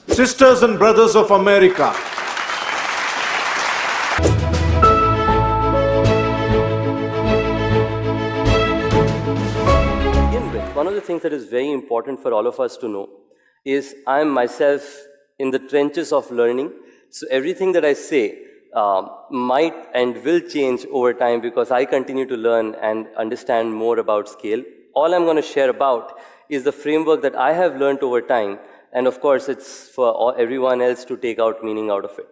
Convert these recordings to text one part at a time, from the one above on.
Sisters and brothers of America. Begin with, one of the things that is very important for all of us to know is I am myself in the trenches of learning. So everything that I say might and will change over time because I continue to learn and understand more about scale. All I'm going to share about is the framework that I have learned over time. And of course, it's for everyone else to take out meaning out of it.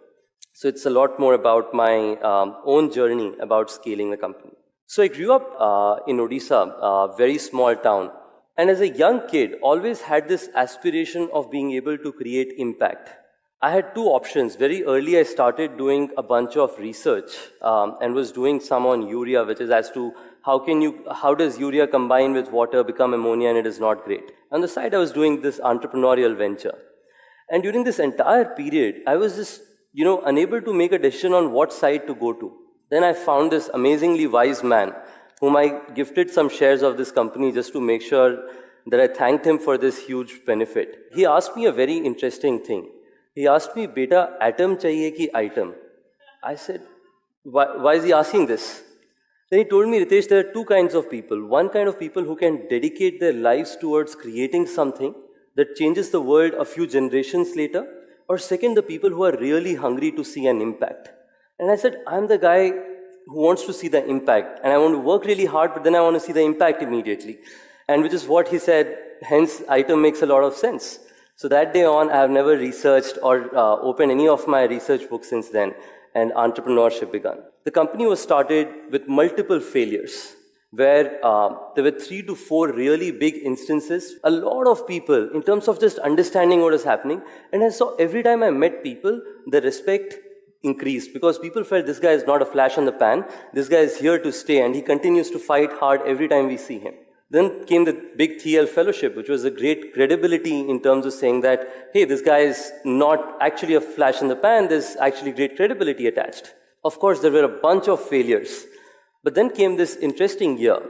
So it's a lot more about my own journey about scaling the company. So I grew up in Odisha, a very small town. And as a young kid, always had this aspiration of being able to create impact. I had two options. Very early, I started doing a bunch of research and was doing some on urea, which is as to how does urea combine with water, become ammonia, and it is not great. On the side, I was doing this entrepreneurial venture. And during this entire period, I was just, unable to make a decision on what side to go to. Then I found this amazingly wise man whom I gifted some shares of this company just to make sure that I thanked him for this huge benefit. He asked me a very interesting thing. He asked me, "Beta, atom chahiye ki item?" I said, why is he asking this? Then he told me, "Ritesh, there are two kinds of people. One kind of people who can dedicate their lives towards creating something that changes the world a few generations later, or second, the people who are really hungry to see an impact." And I said, I'm the guy who wants to see the impact, and I want to work really hard, but then I want to see the impact immediately. And which is what he said, hence item makes a lot of sense. So that day on, I have never researched or opened any of my research books since then, and entrepreneurship began. The company was started with multiple failures, where there were 3 to 4 really big instances. A lot of people, in terms of just understanding what is happening, and I saw every time I met people, the respect increased because people felt this guy is not a flash in the pan, this guy is here to stay, and he continues to fight hard every time we see him. Then came the big TL fellowship, which was a great credibility in terms of saying that, hey, this guy is not actually a flash in the pan, there's actually great credibility attached. Of course, there were a bunch of failures. But then came this interesting year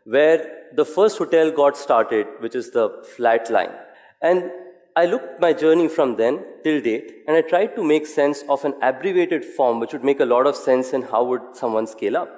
where the first hotel got started, which is the Flat Line. And I looked my journey from then till date, and I tried to make sense of an abbreviated form which would make a lot of sense in how would someone scale up.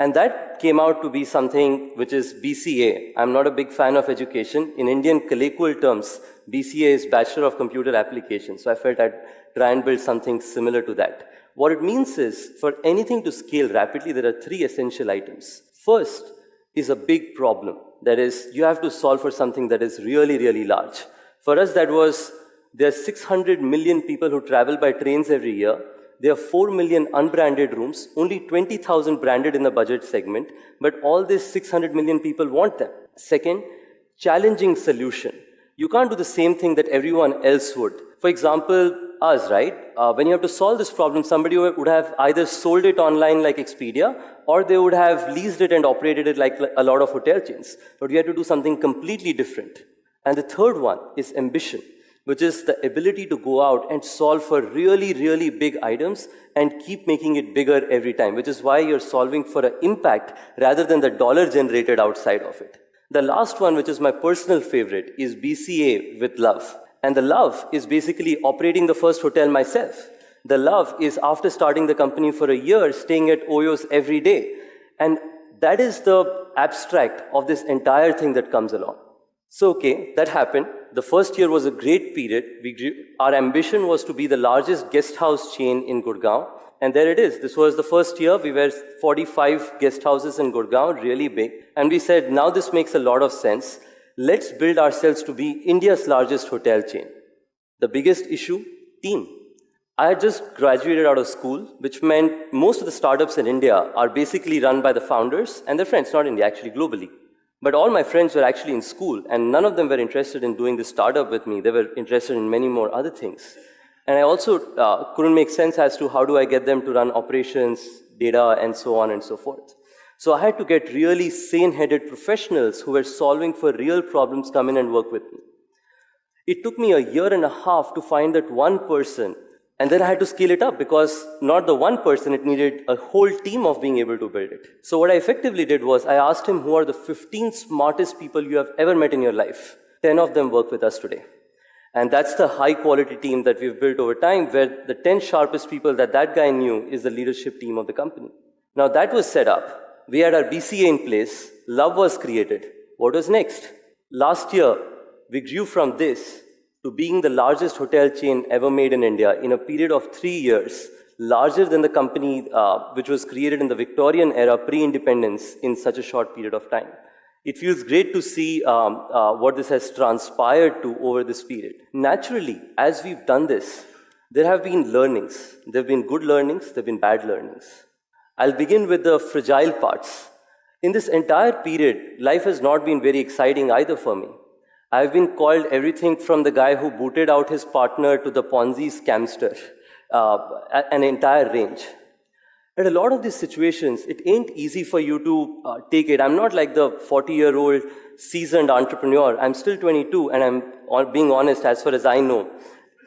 And that came out to be something which is BCA. I'm not a big fan of education. In Indian colloquial terms, BCA is Bachelor of Computer Applications. So I felt I'd try and build something similar to that. What it means is, for anything to scale rapidly, there are 3 essential items. First is a big problem. That is, you have to solve for something that is really, really large. For us, that was, there are 600 million people who travel by trains every year. There are 4 million unbranded rooms, only 20,000 branded in the budget segment, but all these 600 million people want them. Second, challenging solution. You can't do the same thing that everyone else would. For example, us, right? When you have to solve this problem, somebody would have either sold it online like Expedia, or they would have leased it and operated it like a lot of hotel chains. But we had to do something completely different. And the third one is ambition, which is the ability to go out and solve for really, really big items and keep making it bigger every time, which is why you're solving for an impact rather than the dollar generated outside of it. The last one, which is my personal favorite, is BCA with love. And the love is basically operating the first hotel myself. The love is after starting the company for a year, staying at OYOs every day. And that is the abstract of this entire thing that comes along. So, okay, that happened. The first year was a great period. Our ambition was to be the largest guest house chain in Gurgaon. And there it is. This was the first year. We were 45 guest houses in Gurgaon, really big. And we said, now this makes a lot of sense. Let's build ourselves to be India's largest hotel chain. The biggest issue, team. I had just graduated out of school, which meant most of the startups in India are basically run by the founders and their friends, not India, actually globally. But all my friends were actually in school, and none of them were interested in doing this startup with me. They were interested in many more other things. And I also couldn't make sense as to how do I get them to run operations, data, and so on and so forth. So I had to get really sane-headed professionals who were solving for real problems come in and work with me. It took me a year and a half to find that one person, and then I had to scale it up because not the one person, it needed a whole team of being able to build it. So what I effectively did was I asked him, who are the 15 smartest people you have ever met in your life? 10 of them work with us today. And that's the high quality team that we've built over time, where the 10 sharpest people that guy knew is the leadership team of the company. Now that was set up. We had our BCA in place. Love was created. What was next? Last year, we grew from this to being the largest hotel chain ever made in India in a period of 3 years, larger than the company which was created in the Victorian era, pre-independence, in such a short period of time. It feels great to see what this has transpired to over this period. Naturally, as we've done this, there have been learnings. There have been good learnings, there have been bad learnings. I'll begin with the fragile parts. In this entire period, life has not been very exciting either for me. I've been called everything from the guy who booted out his partner to the Ponzi scamster, an entire range. At a lot of these situations, it ain't easy for you to take it. I'm not like the 40-year-old seasoned entrepreneur. I'm still 22, and I'm being honest, as far as I know.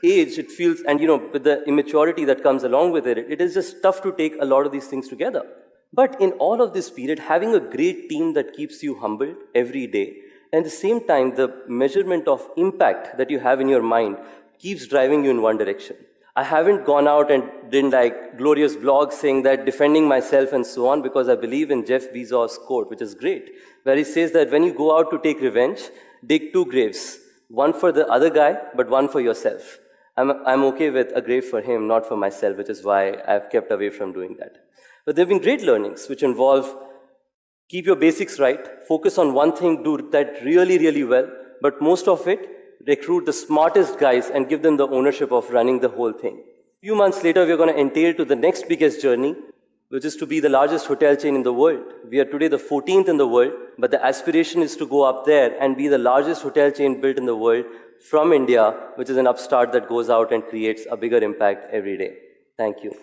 Age, it feels, and with the immaturity that comes along with it, it is just tough to take a lot of these things together. But in all of this period, having a great team that keeps you humbled every day, and at the same time, the measurement of impact that you have in your mind keeps driving you in one direction. I haven't gone out and done like glorious blogs saying that defending myself and so on, because I believe in Jeff Bezos' quote, which is great, where he says that when you go out to take revenge, dig 2 graves, one for the other guy, but one for yourself. I'm okay with a grave for him, not for myself, which is why I've kept away from doing that. But there have been great learnings, which involve keep your basics right, focus on one thing, do that really, really well, but most of it, recruit the smartest guys and give them the ownership of running the whole thing. A few months later, we're going to entail to the next biggest journey, which is to be the largest hotel chain in the world. We are today the 14th in the world, but the aspiration is to go up there and be the largest hotel chain built in the world from India, which is an upstart that goes out and creates a bigger impact every day. Thank you.